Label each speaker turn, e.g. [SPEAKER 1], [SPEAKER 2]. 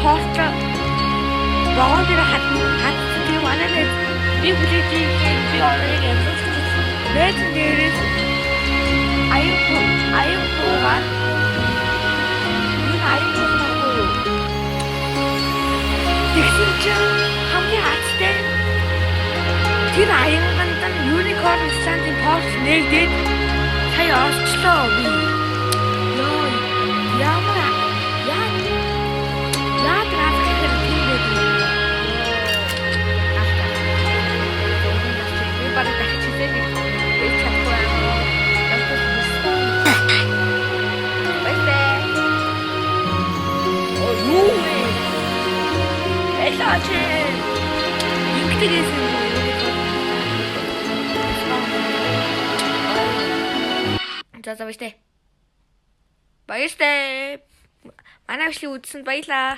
[SPEAKER 1] пост богоо дээр хатсан тийм манай нэг би хүлээж би орыг амьсгалж найз нэрээс аюугаар тэгсэн чинь хамгийн хацтай тэр аянганд нь unicorn stand-ийн post нэгдээд сая олчлоо би. За баяртай. Манай бичлэг үзсэнд баярлаа.